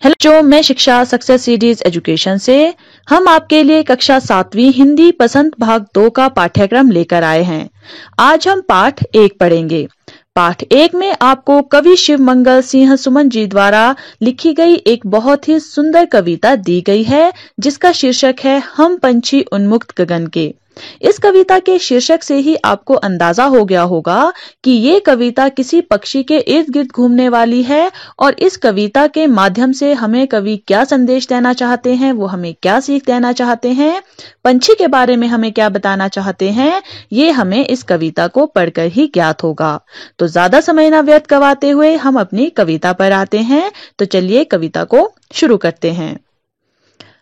Hello जो मैं शिक्षा सक्सेस सीरीज एजुकेशन से हम आपके लिए कक्षा 7वीं हिंदी पसंद भाग 2 का पाठ्यक्रम लेकर आए हैं। आज हम पाठ 1 पढ़ेंगे। पाठ 1 में आपको कवि शिव मंगल सिंह सुमन जी द्वारा लिखी गई एक बहुत ही सुंदर कविता दी गई है, जिसका शीर्षक है हम पंछी उन्मुक्त गगन के। इस कविता के शीर्षक से ही आपको अंदाजा हो गया होगा कि ये कविता किसी पक्षी के इर्द गिर्द घूमने वाली है और इस कविता के माध्यम से हमें कवि क्या संदेश देना चाहते हैं, वो हमें क्या सीख देना चाहते हैं, पंछी के बारे में हमें क्या बताना चाहते हैं, ये हमें इस कविता को पढ़कर ही ज्ञात होगा। तो ज्यादा समय न व्यर्थ गवाते हुए हम अपनी कविता पर आते हैं। तो चलिए कविता को शुरू करते हैं।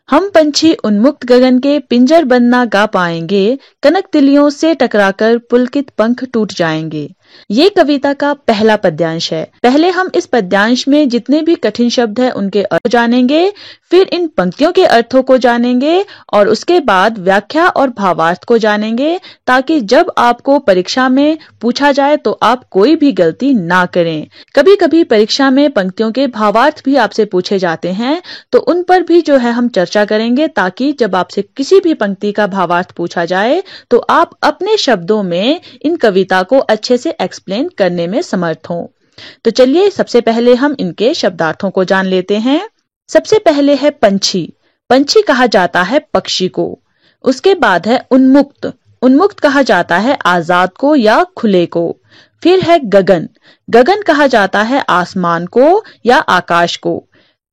हम पंछी उन्मुक्त गगन के पिंजर बंद ना गा पाएंगे, कनक तिलियों से टकराकर पुलकित पंख टूट जाएंगे। ये कविता का पहला पद्यांश है। पहले हम इस पद्यांश में जितने भी कठिन शब्द हैं उनके अर्थ जानेंगे, फिर इन पंक्तियों के अर्थों को जानेंगे और उसके बाद व्याख्या और भावार्थ को जानेंगे, ताकि जब आपको परीक्षा में पूछा जाए तो आप कोई भी गलती ना करें। कभी कभी परीक्षा में पंक्तियों के भावार्थ भी आपसे पूछे जाते हैं, तो उन पर भी जो है हम चर्चा करेंगे, ताकि जब आपसे किसी भी पंक्ति का भावार्थ पूछा जाए तो आप अपने शब्दों में इन कविता को अच्छे से एक्सप्लेन करने में समर्थ हों। तो चलिए सबसे पहले हम इनके शब्दार्थों को जान लेते हैं। सबसे पहले है पंछी। पंछी कहा जाता है पक्षी को। उसके बाद है उन्मुक्त। उन्मुक्त कहा जाता है आजाद को या खुले को। फिर है गगन। गगन कहा जाता है आसमान को या आकाश को।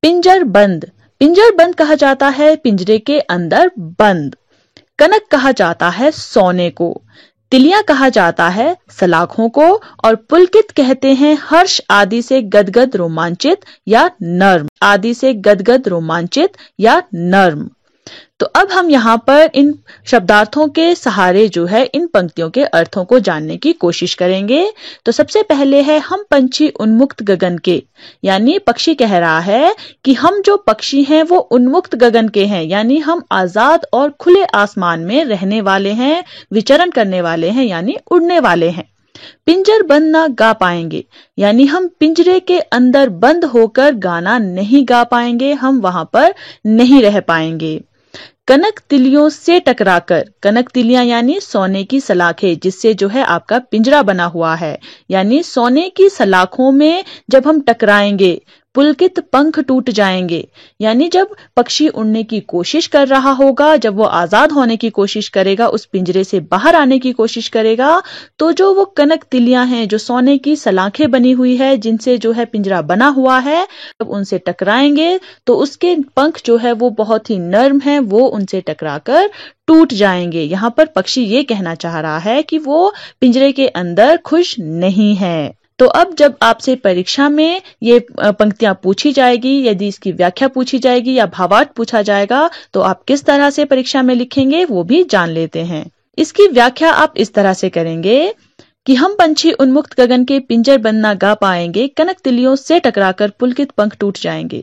पिंजर बंद। पिंजर बंद कहा जाता है पिंजरे के अंदर बंद। कनक कहा जाता है सोने को। तिलियां कहा जाता है सलाखों को। और पुलकित कहते हैं हर्ष आदि से गदगद रोमांचित या नर्म। आदि से गदगद रोमांचित या नर्म। तो अब हम यहाँ पर इन शब्दार्थों के सहारे जो है इन पंक्तियों के अर्थों को जानने की कोशिश करेंगे। तो सबसे पहले है हम पंछी उन्मुक्त गगन के, यानी पक्षी कह रहा है कि हम जो पक्षी हैं वो उन्मुक्त गगन के हैं, यानी हम आजाद और खुले आसमान में रहने वाले हैं, विचरण करने वाले हैं, यानी उड़ने वाले हैं। पिंजर बंद ना गा पाएंगे, यानी हम पिंजरे के अंदर बंद होकर गाना नहीं गा पाएंगे, हम वहां पर नहीं रह पाएंगे। कनक तिलियों से टकराकर। कनक तिलियां यानी सोने की सलाखें, जिससे जो है आपका पिंजरा बना हुआ है, यानी सोने की सलाखों में जब हम टकराएंगे पुलकित पंख टूट जाएंगे, यानी जब पक्षी उड़ने की कोशिश कर रहा होगा, जब वो आजाद होने की कोशिश करेगा, उस पिंजरे से बाहर आने की कोशिश करेगा, तो जो वो कनक तिलियां हैं, जो सोने की सलाखें बनी हुई है, जिनसे जो है पिंजरा बना हुआ है, जब उनसे टकराएंगे तो उसके पंख जो है वो बहुत ही नर्म है, वो उनसे टकराकर टूट जाएंगे। यहाँ पर पक्षी ये कहना चाह रहा है कि वो पिंजरे के अंदर खुश नहीं है। तो अब जब आपसे परीक्षा में ये पंक्तियां पूछी जाएगी, यदि इसकी व्याख्या पूछी जाएगी या भावार्थ पूछा जाएगा, तो आप किस तरह से परीक्षा में लिखेंगे वो भी जान लेते हैं। इसकी व्याख्या आप इस तरह से करेंगे कि हम पंछी उन्मुक्त गगन के पिंजर बंद ना गा पाएंगे, कनक तिलियों से टकराकर पुलकित पंख टूट जाएंगे।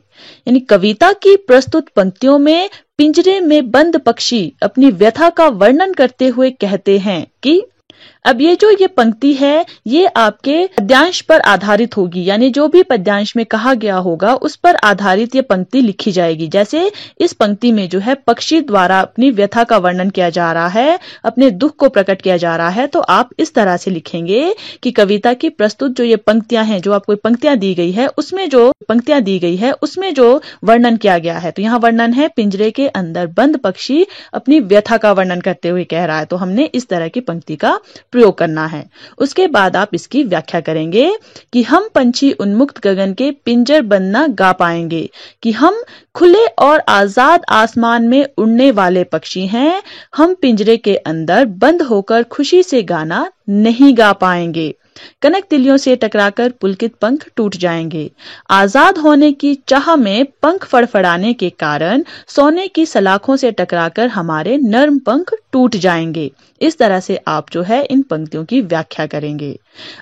यानी कविता की प्रस्तुत पंक्तियों में पिंजरे में बंद पक्षी अपनी व्यथा का वर्णन करते हुए कहते हैं कि अब ये पंक्ति है ये आपके पद्यांश पर आधारित होगी, यानी जो भी पद्यांश में कहा गया होगा उस पर आधारित ये पंक्ति लिखी जाएगी। जैसे इस पंक्ति में जो है पक्षी द्वारा अपनी व्यथा का वर्णन किया जा रहा है, अपने दुख को प्रकट किया जा रहा है, तो आप इस तरह से लिखेंगे कि कविता की प्रस्तुत जो ये पंक्तियां हैं, जो आपको पंक्तियां दी गई है, उसमें जो पंक्तियां दी गई है उसमें जो वर्णन किया गया है, तो यहाँ वर्णन है पिंजरे के अंदर बंद पक्षी अपनी व्यथा का वर्णन करते हुए कह रहा है, तो हमने इस तरह की पंक्ति का प्रयोग करना है। उसके बाद आप इसकी व्याख्या करेंगे कि हम पंछी उन्मुक्त गगन के पिंजर बंद ना गा पाएंगे, कि हम खुले और आजाद आसमान में उड़ने वाले पक्षी हैं, हम पिंजरे के अंदर बंद होकर खुशी से गाना नहीं गा पाएंगे। कनक तिलियों से टकराकर पुलकित पंख टूट जाएंगे। आजाद होने की चाह में पंख फड़फड़ाने के कारण सोने की सलाखों से टकराकर हमारे नर्म पंख टूट जाएंगे। इस तरह से आप जो है इन पंक्तियों की व्याख्या करेंगे।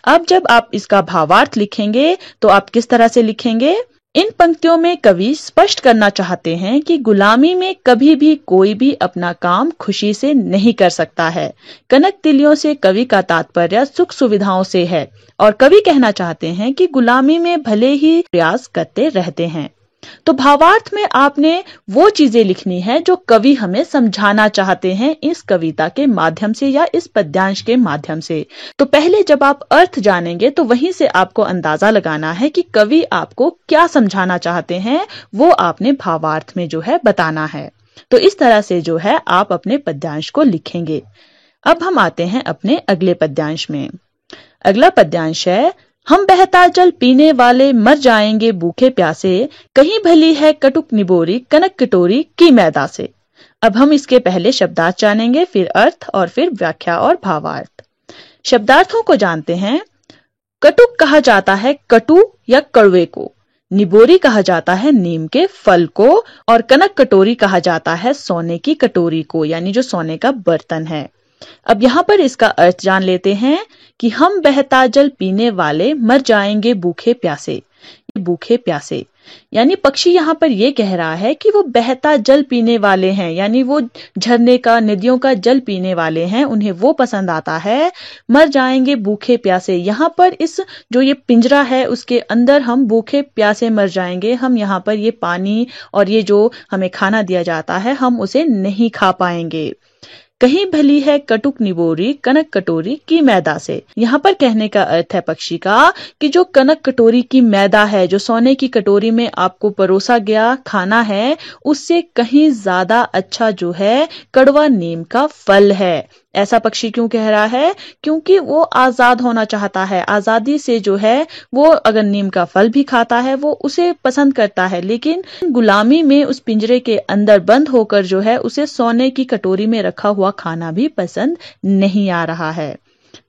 अब जब आप इसका भावार्थ लिखेंगे तो आप किस तरह से लिखेंगे? इन पंक्तियों में कवि स्पष्ट करना चाहते हैं कि गुलामी में कभी भी कोई भी अपना काम खुशी से नहीं कर सकता है। कनक तिलियों से कवि का तात्पर्य सुख सुविधाओं से है और कवि कहना चाहते हैं कि गुलामी में भले ही प्रयास करते रहते हैं। तो भावार्थ में आपने वो चीजें लिखनी है जो कवि हमें समझाना चाहते हैं इस कविता के माध्यम से या इस पद्यांश के माध्यम से। तो पहले जब आप अर्थ जानेंगे तो वहीं से आपको अंदाजा लगाना है कि कवि आपको क्या समझाना चाहते हैं, वो आपने भावार्थ में जो है बताना है। तो इस तरह से जो है आप अपने पद्यांश को लिखेंगे। अब हम आते हैं अपने अगले पद्यांश में। अगला पद्यांश है, हम बहता जल पीने वाले मर जाएंगे भूखे प्यासे, कहीं भली है कटुक निबोरी कनक कटोरी की मैदा से। अब हम इसके पहले शब्दार्थ जानेंगे, फिर अर्थ और फिर व्याख्या और भावार्थ। शब्दार्थों को जानते हैं। कटुक कहा जाता है कटु या कड़वे को, निबोरी कहा जाता है नीम के फल को, और कनक कटोरी कहा जाता है सोने की कटोरी को, यानी जो सोने का बर्तन है। अब यहाँ पर इसका अर्थ जान लेते हैं कि हम बहता जल पीने वाले मर जाएंगे भूखे प्यासे। भूखे प्यासे यानी पक्षी यहाँ पर ये कह रहा है कि वो बहता जल पीने वाले हैं, यानी वो झरने का, नदियों का जल पीने वाले हैं, उन्हें वो पसंद आता है। मर जाएंगे भूखे प्यासे, यहाँ पर इस जो ये पिंजरा है उसके अंदर हम भूखे प्यासे मर जाएंगे। हम यहाँ पर ये पानी और ये जो हमें खाना दिया जाता है हम उसे नहीं खा पाएंगे। कहीं भली है कटुक निबोरी कनक कटोरी की मैदा से, यहाँ पर कहने का अर्थ है पक्षी का कि जो कनक कटोरी की मैदा है, जो सोने की कटोरी में आपको परोसा गया खाना है, उससे कहीं ज्यादा अच्छा जो है कड़वा नीम का फल है। ऐसा पक्षी क्यों कह रहा है? क्योंकि वो आजाद होना चाहता है। आजादी से जो है वो अगर नीम का फल भी खाता है वो उसे पसंद करता है, लेकिन गुलामी में उस पिंजरे के अंदर बंद होकर जो है उसे सोने की कटोरी में रखा हुआ खाना भी पसंद नहीं आ रहा है।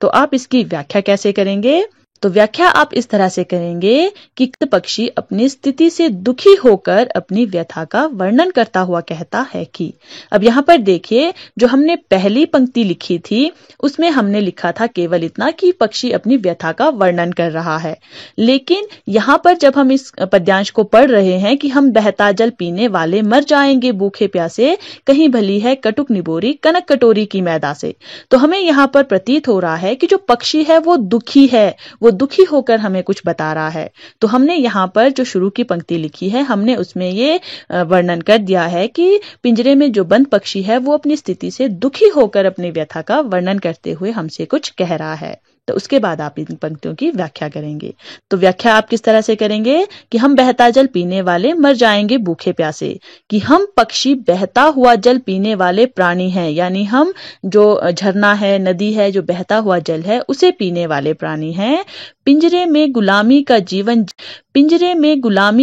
तो आप इसकी व्याख्या कैसे करेंगे? तो व्याख्या आप इस तरह से करेंगे कि पक्षी अपनी स्थिति से दुखी होकर अपनी व्यथा का वर्णन करता हुआ कहता है कि। अब यहाँ पर देखिए, जो हमने पहली पंक्ति लिखी थी उसमें हमने लिखा था केवल इतना कि पक्षी अपनी व्यथा का वर्णन कर रहा है, लेकिन यहाँ पर जब हम इस पद्यांश को पढ़ रहे हैं कि हम बहता जल पीने वाले मर जाएंगे भूखे प्यासे, कहीं भली है कटुक निबोरी कनक कटोरी की मैदा से, तो हमें यहाँ पर प्रतीत हो रहा है कि जो पक्षी है वो दुखी है, वो दुखी होकर हमें कुछ बता रहा है। तो हमने यहाँ पर जो शुरू की पंक्ति लिखी है हमने उसमें ये वर्णन कर दिया है कि पिंजरे में जो बंद पक्षी है वो अपनी स्थिति से दुखी होकर अपनी व्यथा का वर्णन करते हुए हमसे कुछ कह रहा है। तो उसके बाद आप इन पंक्तियों की व्याख्या करेंगे। तो व्याख्या आप किस तरह से करेंगे कि हम बहता जल पीने वाले मर जाएंगे भूखे प्यासे, कि हम पक्षी बहता हुआ जल पीने वाले प्राणी हैं, यानी हम जो झरना है, नदी है, जो बहता हुआ जल है उसे पीने वाले प्राणी हैं। पिंजरे में गुलामी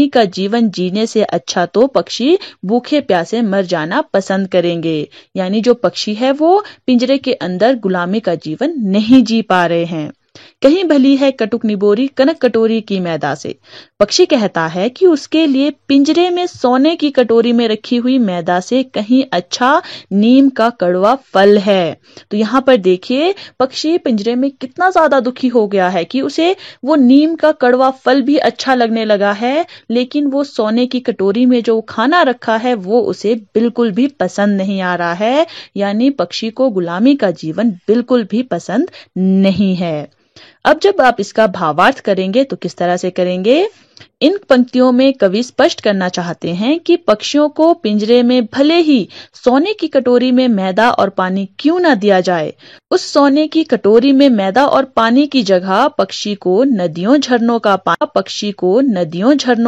का जीवन जीने से अच्छा तो पक्षी भूखे प्यासे मर जाना पसंद करेंगे, यानी जो पक्षी है वो पिंजरे के अंदर गुलामी का जीवन नहीं जी पा रहे हैं। कहीं भली है कटुक निबोरी कनक कटोरी की मैदा से, पक्षी कहता है कि उसके लिए पिंजरे में सोने की कटोरी में रखी हुई मैदा से कहीं अच्छा नीम का कड़वा फल है। तो यहाँ पर देखिए पक्षी पिंजरे में कितना ज्यादा दुखी हो गया है कि उसे वो नीम का कड़वा फल भी अच्छा लगने लगा है, लेकिन वो सोने की कटोरी में जो खाना रखा है वो उसे बिल्कुल भी पसंद नहीं आ रहा है, यानी पक्षी को गुलामी का जीवन बिल्कुल भी पसंद नहीं है। अब जब आप इसका भावार्थ करेंगे तो किस तरह से करेंगे? इन पंक्तियों में कवि स्पष्ट करना चाहते हैं कि पक्षियों को पिंजरे में भले ही सोने की कटोरी में मैदा और पानी क्यों ना दिया जाए, उस सोने की कटोरी में मैदा और पानी की जगह पक्षी को नदियों झरनों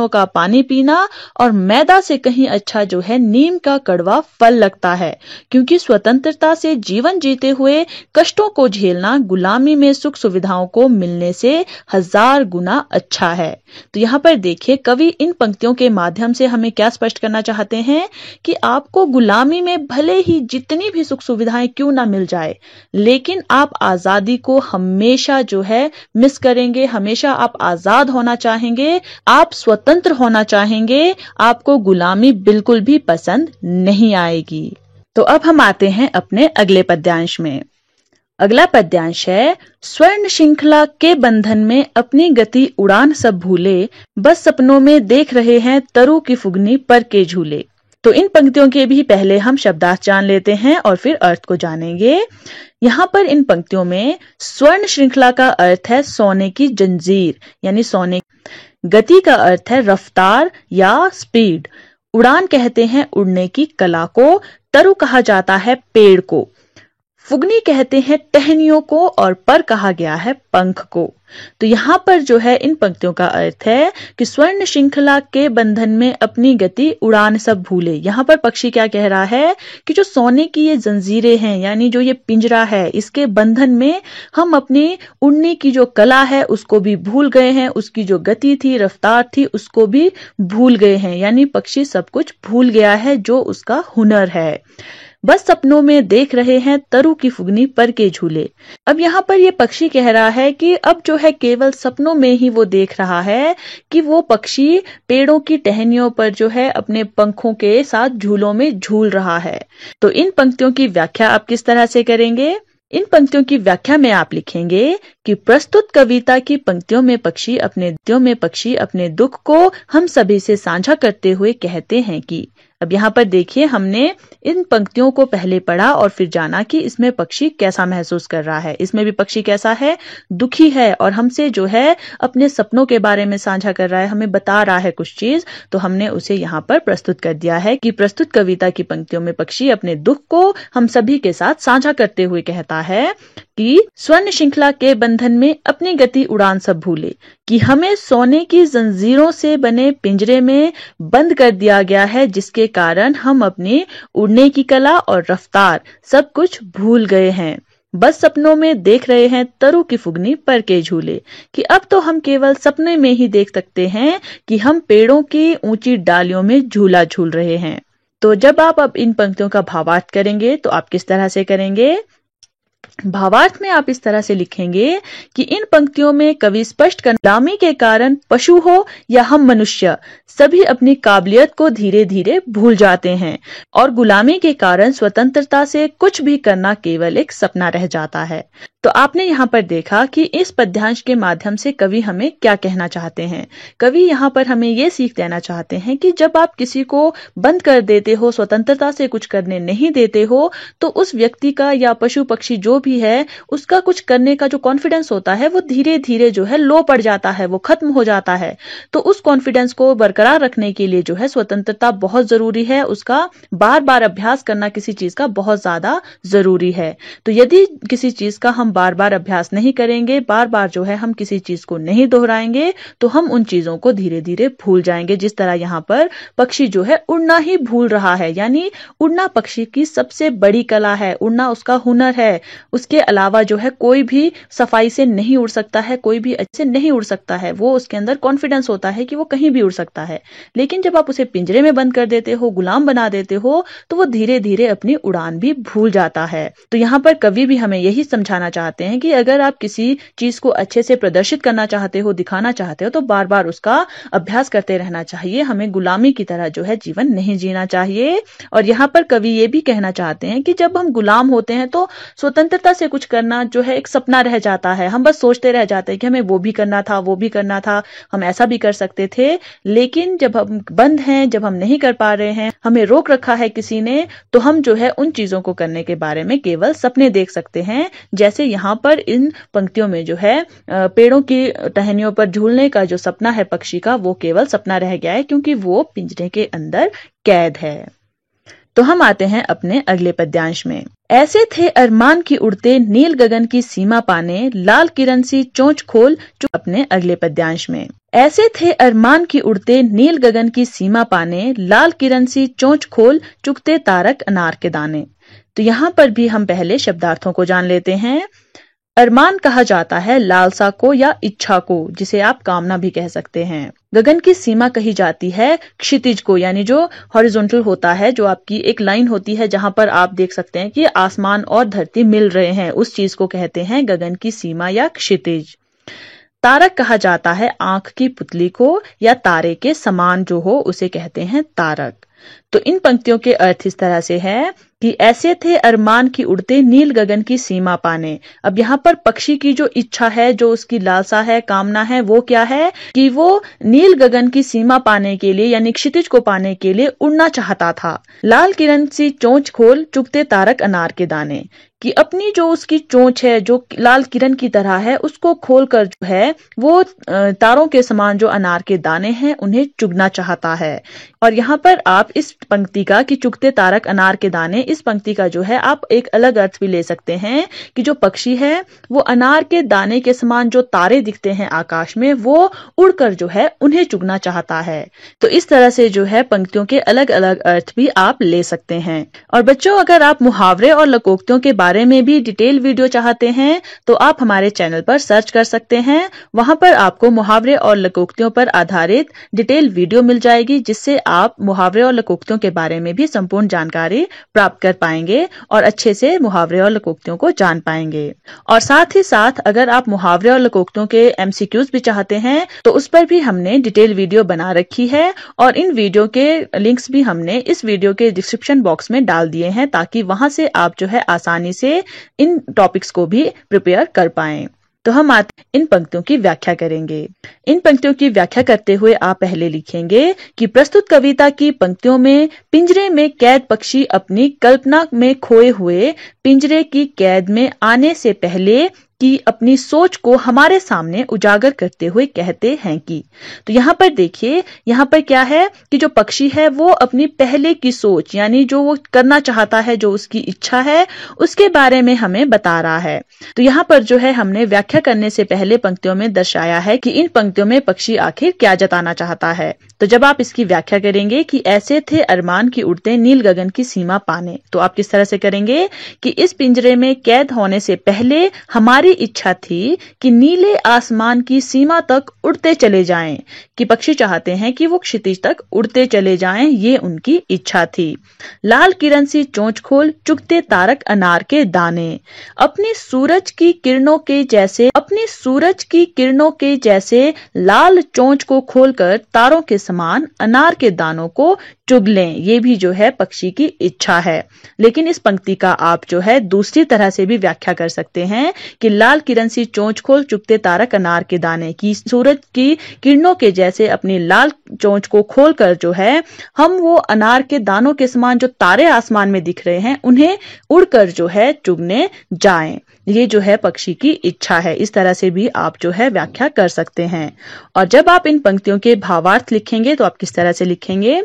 का पानी पीना और मैदा से कहीं अच्छा जो है नीम का कड़वा फल लगता है, क्योंकि स्वतंत्रता से जीवन जीते हुए कष्टों को झेलना गुलामी में सुख सुविधाओं को मिलने से 1000 गुना अच्छा है। तो यहाँ पर देखिए कवि इन पंक्तियों के माध्यम से हमें क्या स्पष्ट करना चाहते हैं कि आपको गुलामी में भले ही जितनी भी सुख सुविधाएं क्यों ना मिल जाए, लेकिन आप आजादी को हमेशा जो है मिस करेंगे, हमेशा आप आजाद होना चाहेंगे, आप स्वतंत्र होना चाहेंगे, आपको गुलामी बिल्कुल भी पसंद नहीं आएगी। तो अब हम आते हैं अपने अगले पद्यांश में। अगला पद्यांश है, स्वर्ण श्रृंखला के बंधन में अपनी गति उड़ान सब भूले, बस सपनों में देख रहे हैं तरु की फुगनी पर के झूले। तो इन पंक्तियों के भी पहले हम शब्दार्थ जान लेते हैं और फिर अर्थ को जानेंगे। यहाँ पर इन पंक्तियों में स्वर्ण श्रृंखला का अर्थ है सोने की जंजीर, यानी सोने। गति का अर्थ है रफ्तार या स्पीड। उड़ान कहते हैं उड़ने की कला को। तरु कहा जाता है पेड़ को। फुगनी कहते हैं टहनियों को और पर कहा गया है पंख को। तो यहाँ पर जो है इन पंक्तियों का अर्थ है कि स्वर्ण श्रृंखला के बंधन में अपनी गति उड़ान सब भूले। यहाँ पर पक्षी क्या कह रहा है कि जो सोने की ये जंजीरें हैं, यानी जो ये पिंजरा है, इसके बंधन में हम अपनी उड़ने की जो कला है उसको भी भूल गए हैं, उसकी जो गति थी, रफ्तार थी, उसको भी भूल गए हैं। यानी पक्षी सब कुछ भूल गया है जो उसका हुनर है। बस सपनों में देख रहे हैं तरु की फुगनी पर के झूले। अब यहाँ पर ये पक्षी कह रहा है कि अब जो है केवल सपनों में ही वो देख रहा है कि वो पक्षी पेड़ों की टहनियों पर जो है अपने पंखों के साथ झूलों में झूल रहा है। तो इन पंक्तियों की व्याख्या आप किस तरह से करेंगे? इन पंक्तियों की व्याख्या में आप लिखेंगे कि प्रस्तुत कविता की पंक्तियों में पक्षी अपने दुख को हम सभी से साझा करते हुए कहते हैं कि। अब यहाँ पर देखिए, हमने इन पंक्तियों को पहले पढ़ा और फिर जाना कि इसमें पक्षी कैसा महसूस कर रहा है। इसमें भी पक्षी कैसा है? दुखी है और हमसे जो है अपने सपनों के बारे में साझा कर रहा है, हमें बता रहा है कुछ चीज। तो हमने उसे यहाँ पर प्रस्तुत कर दिया है कि प्रस्तुत कविता की पंक्तियों में पक्षी अपने दुख को हम सभी के साथ साझा करते हुए कहता है कि स्वर्ण श्रृंखला के बंधन में अपनी गति उड़ान सब भूले, कि हमें सोने की जंजीरों से बने पिंजरे में बंद कर दिया गया है, जिसके कारण हम अपनी उड़ने की कला और रफ्तार सब कुछ भूल गए हैं। बस सपनों में देख रहे हैं तरु की फुगनी पर के झूले, कि अब तो हम केवल सपने में ही देख सकते हैं कि हम पेड़ों की ऊंची डालियों में झूला झूल रहे हैं। तो जब आप अब इन पंक्तियों का भावार्थ करेंगे तो आप किस तरह से करेंगे? भावार्थ में आप इस तरह से लिखेंगे कि इन पंक्तियों में कवि स्पष्ट गुलामी के कारण पशु हो या हम मनुष्य सभी अपनी काबिलियत को धीरे धीरे भूल जाते हैं और गुलामी के कारण स्वतंत्रता से कुछ भी करना केवल एक सपना रह जाता है। तो आपने यहाँ पर देखा कि इस पद्यांश के माध्यम से कवि हमें क्या कहना चाहते हैं। कवि यहाँ पर हमें ये सीख देना चाहते हैं कि जब आप किसी को बंद कर देते हो, स्वतंत्रता से कुछ करने नहीं देते हो, तो उस व्यक्ति का या पशु पक्षी जो भी है उसका कुछ करने का जो कॉन्फिडेंस होता है वो धीरे धीरे जो है लो पड़ जाता है, वो खत्म हो जाता है। तो उस कॉन्फिडेंस को बरकरार रखने के लिए जो है स्वतंत्रता बहुत जरूरी है, उसका बार बार अभ्यास करना किसी चीज का बहुत ज्यादा जरूरी है। तो यदि किसी चीज का हम बार बार अभ्यास नहीं करेंगे, बार बार जो है हम किसी चीज को नहीं दोहराएंगे, तो हम उन चीजों को धीरे धीरे भूल जाएंगे। जिस तरह यहाँ पर पक्षी जो है उड़ना ही भूल रहा है, यानी उड़ना पक्षी की सबसे बड़ी कला है, उड़ना उसका हुनर है। उसके अलावा जो है कोई भी सफाई से नहीं उड़ सकता है, कोई भी अच्छे नहीं उड़ सकता है। वो उसके अंदर कॉन्फिडेंस होता है कि वो कहीं भी उड़ सकता है। लेकिन जब आप उसे पिंजरे में बंद कर देते हो, गुलाम बना देते हो, तो वो धीरे धीरे अपनी उड़ान भी भूल जाता है। तो यहाँ पर कवि भी हमें यही समझाना चाहते हैं कि अगर आप किसी चीज को अच्छे से प्रदर्शित करना चाहते हो, दिखाना चाहते हो, तो बार बार उसका अभ्यास करते रहना चाहिए। हमें गुलामी की तरह जो है जीवन नहीं जीना चाहिए। और यहाँ पर कवि ये भी कहना चाहते हैं कि जब हम गुलाम होते हैं तो स्वतंत्रता से कुछ करना जो है एक सपना रह जाता है। हम बस सोचते रह जाते हैं कि हमें वो भी करना था, वो भी करना था, हम ऐसा भी कर सकते थे। लेकिन जब हम बंद हैं, जब हम नहीं कर पा रहे हैं, हमें रोक रखा है किसी ने, तो हम जो है उन चीजों को करने के बारे में केवल सपने देख सकते हैं। जैसे यहाँ पर इन पंक्तियों में जो है पेड़ों की टहनियों पर झूलने का जो सपना है पक्षी का, वो केवल सपना रह गया है, क्योंकि वो पिंजरे के अंदर कैद है। तो हम आते हैं अपने अगले पद्यांश में। ऐसे थे अरमान की उड़ते नील गगन की सीमा पाने, लाल किरण सी चोंच खोल। अपने अगले पद्यांश में ऐसे थे अरमान की उड़ते नील गगन की सीमा पाने, लाल किरण सी चोंच खोल, चुगते तारक अनार के दाने। तो यहाँ पर भी हम पहले शब्दार्थों को जान लेते हैं। अरमान कहा जाता है लालसा को या इच्छा को, जिसे आप कामना भी कह सकते हैं। गगन की सीमा कही जाती है क्षितिज को, यानी जो हॉरिजॉन्टल होता है, जो आपकी एक लाइन होती है जहां पर आप देख सकते हैं कि आसमान और धरती मिल रहे हैं, उस चीज को कहते हैं गगन की सीमा या क्षितिज। तारक कहा जाता है आंख की पुतली को, या तारे के समान जो हो उसे कहते हैं तारक। तो इन पंक्तियों के अर्थ इस तरह से है कि ऐसे थे अरमान की उड़ते नील गगन की सीमा पाने। अब यहाँ पर पक्षी की जो इच्छा है, जो उसकी लालसा है, कामना है, वो क्या है कि वो नील गगन की सीमा पाने के लिए यानी क्षितिज को पाने के लिए उड़ना चाहता था। लाल किरण सी चोंच खोल चुगते तारक अनार के दाने, कि अपनी जो उसकी चोंच है जो लाल किरण की तरह है उसको खोलकर जो है वो तारों के समान जो अनार के दाने हैं उन्हें चुगना चाहता है। और यहाँ पर आप इस पंक्ति का कि चुगते तारक अनार के दाने, इस पंक्ति का जो है आप एक अलग अर्थ भी ले सकते हैं कि जो पक्षी है वो अनार के दाने के समान जो तारे दिखते हैं आकाश में वो उड़कर जो है उन्हें चुगना चाहता है। तो इस तरह से जो है पंक्तियों के अलग अलग अर्थ भी आप ले सकते हैं। और बच्चों, अगर आप मुहावरे और लोकोक्तियों के बारे में भी डिटेल वीडियो चाहते हैं तो आप हमारे चैनल पर सर्च कर सकते हैं। वहां पर आपको मुहावरे और लोकोक्तियों पर आधारित डिटेल वीडियो मिल जाएगी, जिससे आप मुहावरे और लोकोक्तियों के बारे में भी संपूर्ण जानकारी प्राप्त कर पाएंगे और अच्छे से मुहावरे और लोकोक्तियों को जान पाएंगे। और साथ ही साथ अगर आप मुहावरे और लोकोक्तियों के MCQs भी चाहते हैं तो उस पर भी हमने डिटेल वीडियो बना रखी है और इन वीडियो के लिंक्स भी हमने इस वीडियो के डिस्क्रिप्शन बॉक्स में डाल दिए हैं, ताकि वहां से आप जो है आसानी से इन टॉपिक्स को भी प्रिपेयर कर पाएं। तो हम आज इन पंक्तियों की व्याख्या करेंगे। इन पंक्तियों की व्याख्या करते हुए आप पहले लिखेंगे कि प्रस्तुत कविता की पंक्तियों में पिंजरे में कैद पक्षी अपनी कल्पना में खोए हुए पिंजरे की कैद में आने से पहले कि अपनी सोच को हमारे सामने उजागर करते हुए कहते हैं कि, तो यहाँ पर देखिए, यहाँ पर क्या है कि जो पक्षी है वो अपनी पहले की सोच यानी जो वो करना चाहता है, जो उसकी इच्छा है, उसके बारे में हमें बता रहा है। तो यहाँ पर जो है हमने व्याख्या करने से पहले पंक्तियों में दर्शाया है कि इन पंक्तियों में पक्षी आखिर क्या जताना चाहता है। तो जब आप इसकी व्याख्या करेंगे कि ऐसे थे अरमान की उड़ते नील गगन की सीमा पाने, तो आप किस तरह से करेंगे कि इस पिंजरे में कैद होने से पहले हमारी इच्छा थी कि नीले आसमान की सीमा तक उड़ते चले जाएं, कि पक्षी चाहते हैं कि वो क्षितिज तक उड़ते चले जाएं, ये उनकी इच्छा थी। लाल किरण सी चोंच खोल चुगते तारक अनार के दाने, अपनी सूरज की किरणों के जैसे लाल चोंच को खोलकर तारों के समान अनार के दानों को चुग लें, ये भी जो है पक्षी की इच्छा है। लेकिन इस पंक्ति का आप जो है दूसरी तरह से भी व्याख्या कर सकते हैं कि लाल किरण सी चोंच खोल चुगते तारक अनार के दाने, की सूरज की किरणों के जैसे अपनी लाल चोंच को खोलकर जो है हम वो अनार के दानों के समान जो तारे आसमान में दिख रहे हैं उन्हें उड़कर जो है चुगने जाएं, ये जो है पक्षी की इच्छा है। इस तरह से भी आप जो है व्याख्या कर सकते हैं। और जब आप इन पंक्तियों के भावार्थ लिखेंगे तो आप किस तरह से लिखेंगे?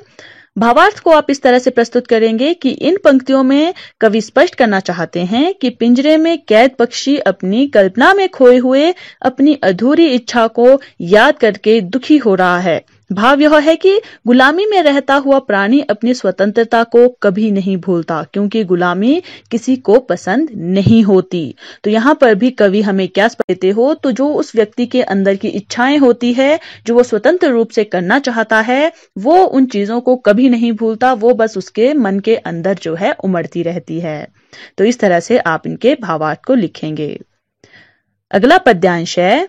भावार्थ को आप इस तरह से प्रस्तुत करेंगे कि इन पंक्तियों में कवि स्पष्ट करना चाहते हैं कि पिंजरे में कैद पक्षी अपनी कल्पना में खोए हुए अपनी अधूरी इच्छा को याद करके दुखी हो रहा है। भाव यह है कि गुलामी में रहता हुआ प्राणी अपनी स्वतंत्रता को कभी नहीं भूलता, क्योंकि गुलामी किसी को पसंद नहीं होती। तो यहाँ पर भी कवि हमें क्या देते हो, तो जो उस व्यक्ति के अंदर की इच्छाएं होती है, जो वो स्वतंत्र रूप से करना चाहता है, वो उन चीजों को कभी नहीं भूलता, वो बस उसके मन के अंदर जो है उमड़ती रहती है। तो इस तरह से आप इनके भावार्थ को लिखेंगे। अगला पद्यांश है,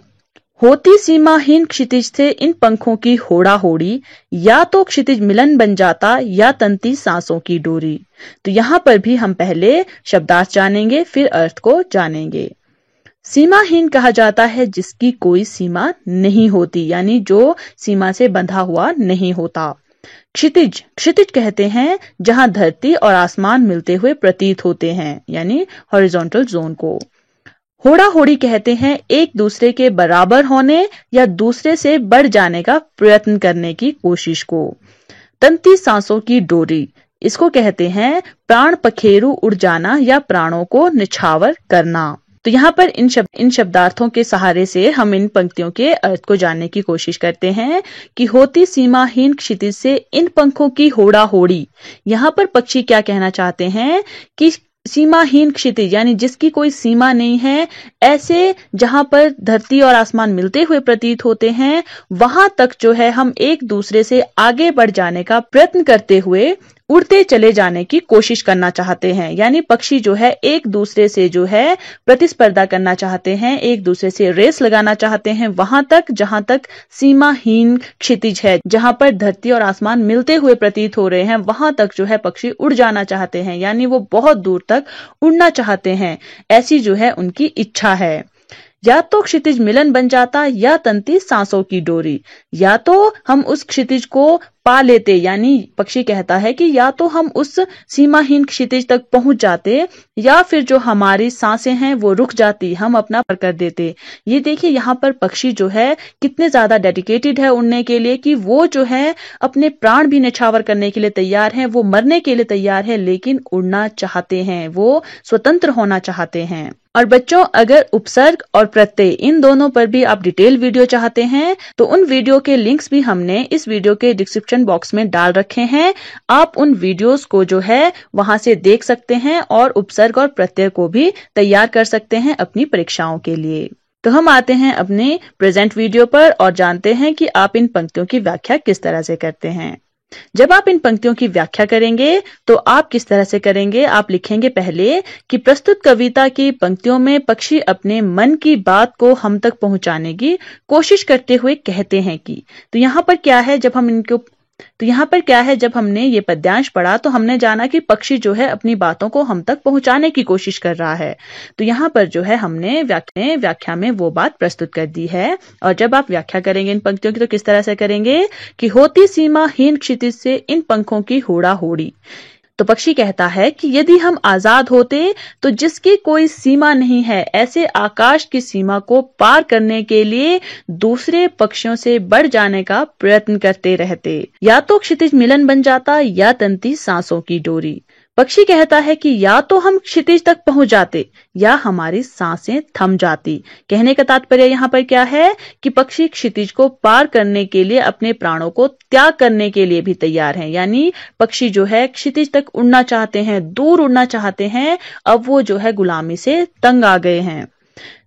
होती सीमाहीन क्षितिज से इन पंखों की होड़ा होड़ी, या तो क्षितिज मिलन बन जाता या तंती सांसों की डोरी। तो यहाँ पर भी हम पहले शब्दार्थ जानेंगे फिर अर्थ को जानेंगे। सीमाहीन कहा जाता है जिसकी कोई सीमा नहीं होती, यानी जो सीमा से बंधा हुआ नहीं होता। क्षितिज कहते हैं जहां धरती और आसमान मिलते हुए प्रतीत होते हैं, यानी हॉरिजॉन्टल जोन को। होड़ा होड़ी कहते हैं एक दूसरे के बराबर होने या दूसरे से बढ़ जाने का प्रयत्न करने की कोशिश को। तंती सांसों की डोरी, इसको कहते हैं प्राण पखेरु उड़ जाना या प्राणों को निछावर करना। तो यहाँ पर इन शब्दार्थों के सहारे से हम इन पंक्तियों के अर्थ को जानने की कोशिश करते हैं कि होती सीमाहीन क्षितिज से इन पंखों की होड़ा होड़ी, यहाँ पर पक्षी क्या कहना चाहते हैं कि सीमाहीन क्षितिज यानी जिसकी कोई सीमा नहीं है, ऐसे जहां पर धरती और आसमान मिलते हुए प्रतीत होते हैं, वहां तक जो है हम एक दूसरे से आगे बढ़ जाने का प्रयत्न करते हुए उड़ते चले जाने की कोशिश करना चाहते हैं। यानी पक्षी जो है एक दूसरे से जो है प्रतिस्पर्धा करना चाहते हैं, एक दूसरे से रेस लगाना चाहते हैं, वहां तक जहां तक सीमाहीन क्षितिज है, जहां पर धरती और आसमान मिलते हुए प्रतीत हो रहे हैं, वहां तक जो है पक्षी उड़ जाना चाहते हैं। यानी वो बहुत दूर तक उड़ना चाहते हैं, ऐसी जो है उनकी इच्छा है। या तो क्षितिज मिलन बन जाता या तंती सांसों की डोरी। या तो हम उस क्षितिज को पा लेते, यानी पक्षी कहता है कि या तो हम उस सीमाहीन क्षितिज तक पहुंच जाते या फिर जो हमारी सांसें हैं वो रुक जाती, हम अपना पर कर देते। ये देखिए यहाँ पर पक्षी जो है कितने ज्यादा डेडिकेटेड है उड़ने के लिए कि वो जो है अपने प्राण भी न्यौछावर करने के लिए तैयार हैं, वो मरने के लिए तैयार है, लेकिन उड़ना चाहते हैं, वो स्वतंत्र होना चाहते हैं। और बच्चों, अगर उपसर्ग और प्रत्यय इन दोनों पर भी आप डिटेल वीडियो चाहते हैं तो उन वीडियो के लिंक्स भी हमने इस वीडियो के डिस्क्रिप्शन बॉक्स में डाल रखे हैं। आप उन वीडियोस को जो है वहां से देख सकते हैं और उपसर्ग और प्रत्यय को भी तैयार कर सकते हैं अपनी परीक्षाओं के लिए। तो हम आते हैं अपने प्रेजेंट वीडियो पर और जानते हैं कि आप इन पंक्तियों की व्याख्या किस तरह से करते हैं। जब आप इन पंक्तियों की व्याख्या करेंगे तो आप किस तरह से करेंगे, आप लिखेंगे पहले कि प्रस्तुत कविता की पंक्तियों में पक्षी अपने मन की बात को हम तक पहुंचाने की कोशिश करते हुए कहते हैं कि। तो यहाँ पर क्या है, जब हमने ये पद्यांश पढ़ा तो हमने जाना कि पक्षी जो है अपनी बातों को हम तक पहुंचाने की कोशिश कर रहा है। तो यहाँ पर जो है हमने व्याख्या में वो बात प्रस्तुत कर दी है। और जब आप व्याख्या करेंगे इन पंक्तियों की तो किस तरह से करेंगे कि होती सीमाहीन क्षितिज से इन पंखों की होड़ा होड़ी। तो पक्षी कहता है कि यदि हम आजाद होते तो जिसकी कोई सीमा नहीं है, ऐसे आकाश की सीमा को पार करने के लिए दूसरे पक्षियों से बढ़ जाने का प्रयत्न करते रहते। या तो क्षितिज मिलन बन जाता या तंती सांसों की डोरी। पक्षी कहता है कि या तो हम क्षितिज तक पहुंच जाते या हमारी सांसें थम जाती। कहने का तात्पर्य यहाँ पर क्या है कि पक्षी क्षितिज को पार करने के लिए अपने प्राणों को त्याग करने के लिए भी तैयार हैं। यानी पक्षी जो है क्षितिज तक उड़ना चाहते हैं, दूर उड़ना चाहते हैं, अब वो जो है गुलामी से तंग आ गए हैं।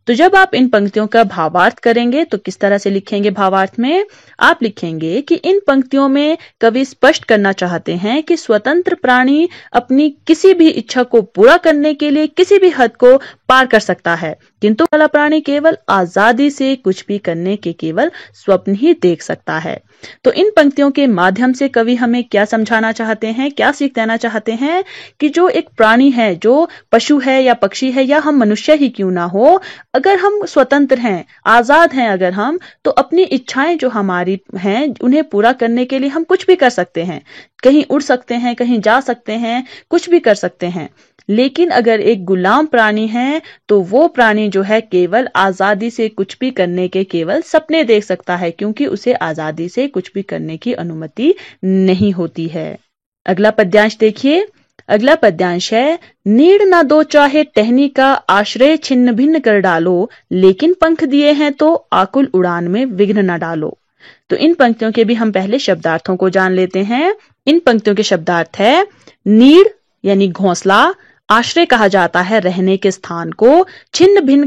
तो जब आप इन पंक्तियों का भावार्थ करेंगे तो किस तरह से लिखेंगे भावार्थ में, आप लिखेंगे कि इन पंक्तियों में कवि स्पष्ट करना चाहते हैं कि स्वतंत्र प्राणी अपनी किसी भी इच्छा को पूरा करने के लिए किसी भी हद को पार कर सकता है, किंतु वाला प्राणी केवल आजादी से कुछ भी करने के केवल स्वप्न ही देख सकता है। तो इन पंक्तियों के माध्यम से कवि हमें क्या समझाना चाहते हैं, क्या सीख देना चाहते हैं कि जो एक प्राणी है, जो पशु है या पक्षी है या हम मनुष्य ही क्यों ना हो, अगर हम स्वतंत्र हैं, आजाद हैं अगर हम, तो अपनी इच्छाएं जो हमारी हैं उन्हें पूरा करने के लिए हम कुछ भी कर सकते हैं। कहीं उड़ सकते हैं, कहीं जा सकते हैं, कुछ भी कर सकते हैं। लेकिन अगर एक गुलाम प्राणी है तो वो प्राणी जो है केवल आजादी से कुछ भी करने के केवल सपने देख सकता है, क्योंकि उसे आजादी से कुछ भी करने की अनुमति नहीं होती है। अगला पद्यांश देखिए। अगला पद्यांश है, नीड़ ना दो चाहे टहनी का आश्रय छिन्न भिन्न कर डालो, लेकिन पंख दिए हैं तो आकुल उड़ान में विघ्न न डालो। तो इन पंक्तियों के भी हम पहले शब्दार्थों को जान लेते हैं। इन पंक्तियों के शब्दार्थ है, नीड़ यानी घोंसला, आश्रय कहा जाता है रहने के स्थान को, छिन्न भिन्न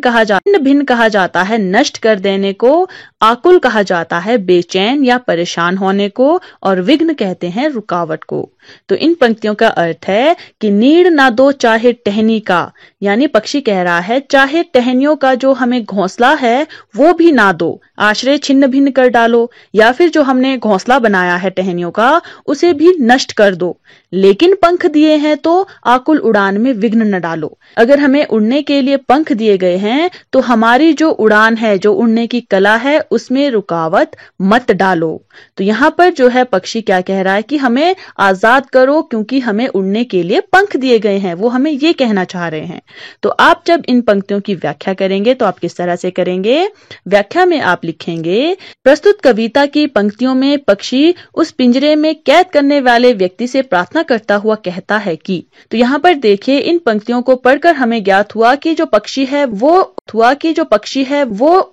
कहा जाता है नष्ट कर देने को, आकुल कहा जाता है बेचैन या परेशान होने को, और विघ्न कहते हैं रुकावट को। तो इन पंक्तियों का अर्थ है कि नीड़ ना दो चाहे टहनी का, यानी पक्षी कह रहा है चाहे टहनियों का जो हमें घोंसला है वो भी ना दो, आश्रय छिन्न भिन्न कर डालो, या फिर जो हमने घोंसला बनाया है टहनियों का उसे भी नष्ट कर दो, लेकिन पंख दिए हैं तो आकुल उड़ान में विघ्न न डालो। अगर हमें उड़ने के लिए पंख दिए गए हैं तो हमारी जो उड़ान है, जो उड़ने की कला है, उसमें रुकावट मत डालो। तो यहाँ पर जो है पक्षी क्या कह रहा है कि हमें आजाद करो, क्योंकि हमें उड़ने के लिए पंख दिए गए हैं, वो हमें ये कहना चाह रहे हैं। तो आप जब इन पंक्तियों की व्याख्या करेंगे तो आप किस तरह से करेंगे, व्याख्या में आप लिखेंगे, प्रस्तुत कविता की पंक्तियों में पक्षी उस पिंजरे में कैद करने वाले व्यक्ति से प्रार्थना करता हुआ कहता है कि। तो यहाँ पर देखिए इन पंक्तियों को पढ़कर हमें ज्ञात हुआ कि जो पक्षी है वो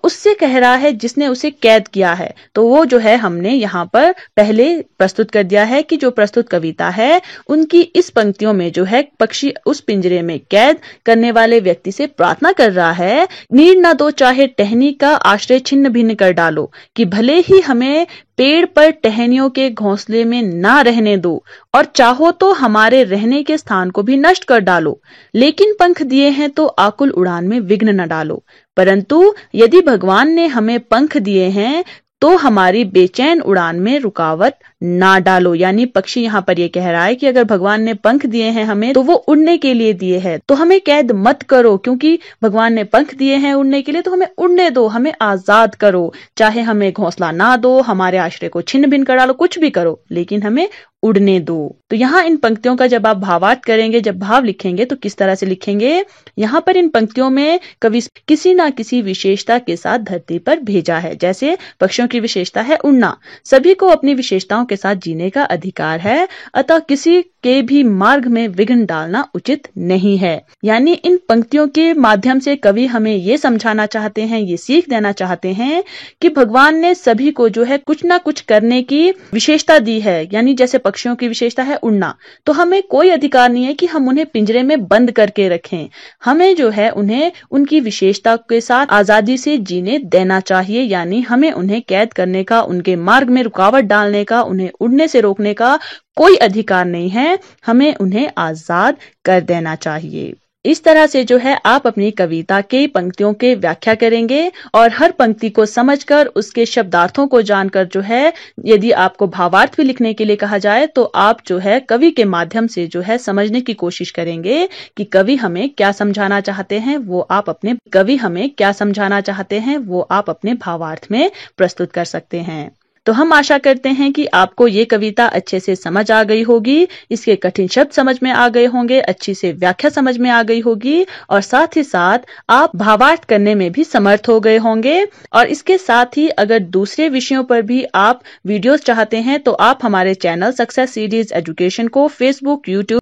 उससे कह रहा है जिसने उसे कैद किया है। तो वो जो है हमने यहाँ पर पहले प्रस्तुत कर दिया है कि जो प्रस्तुत कविता है उनकी इस पंक्तियों में जो है पक्षी उस पिंजरे में कैद करने वाले व्यक्ति से प्रार्थना कर रहा है, नीड़ ना दो चाहे टहनी का आश्रय छिन्न भिन्न कर डालो, कि भले ही हमें पेड़ पर टहनियों के घोंसले में ना रहने दो, और चाहो तो हमारे रहने के स्थान को भी नष्ट कर डालो, लेकिन पंख दिए हैं तो आकुल उड़ान में विघ्न न डालो। परंतु यदि भगवान ने हमें पंख दिए हैं तो हमारी बेचैन उड़ान में रुकावट ना डालो। यानी पक्षी यहाँ पर ये कह रहा है कि अगर भगवान ने पंख दिए हैं हमें तो वो उड़ने के लिए दिए हैं, तो हमें कैद मत करो, क्योंकि भगवान ने पंख दिए हैं उड़ने के लिए तो हमें उड़ने दो, हमें आजाद करो। चाहे हमें घोंसला ना दो, हमारे आश्रय को छिन्न भिन्न कर डालो, कुछ भी करो, लेकिन हमें उड़ने दो। तो यहाँ इन पंक्तियों का जब आप भावार्थ करेंगे, जब भाव लिखेंगे तो किस तरह से लिखेंगे? यहाँ पर इन पंक्तियों में कवि किसी ना किसी विशेषता के साथ धरती पर भेजा है। जैसे पक्षियों की विशेषता है उड़ना, सभी को अपनी विशेषताओं के साथ जीने का अधिकार है, अतः किसी के भी मार्ग में विघ्न डालना उचित नहीं है। यानी इन पंक्तियों के माध्यम से कवि हमें ये समझाना चाहते हैं, ये सीख देना चाहते हैं कि भगवान ने सभी को जो है कुछ ना कुछ करने की विशेषता दी है। यानी जैसे पक्षियों की विशेषता है उड़ना, तो हमें कोई अधिकार नहीं है कि हम उन्हें पिंजरे में बंद करके रखें। हमें जो है उन्हें उनकी विशेषता के साथ आजादी से जीने देना चाहिए। यानी हमें उन्हें कैद करने का, उनके मार्ग में रुकावट डालने का, उन्हें उड़ने से रोकने का कोई अधिकार नहीं है। हमें उन्हें आजाद कर देना चाहिए। इस तरह से जो है आप अपनी कविता के पंक्तियों के व्याख्या करेंगे और हर पंक्ति को समझकर उसके शब्दार्थों को जानकर जो है, यदि आपको भावार्थ भी लिखने के लिए कहा जाए तो आप जो है कवि के माध्यम से जो है समझने की कोशिश करेंगे कि कवि हमें क्या समझाना चाहते हैं, वो आप अपने भावार्थ में प्रस्तुत कर सकते हैं। तो हम आशा करते हैं कि आपको ये कविता अच्छे से समझ आ गई होगी, इसके कठिन शब्द समझ में आ गए होंगे, अच्छी से व्याख्या समझ में आ गई होगी, और साथ ही साथ आप भावार्थ करने में भी समर्थ हो गए होंगे। और इसके साथ ही अगर दूसरे विषयों पर भी आप वीडियोस चाहते हैं तो आप हमारे चैनल सक्सेस सीरीज एजुकेशन को फेसबुक, यूट्यूब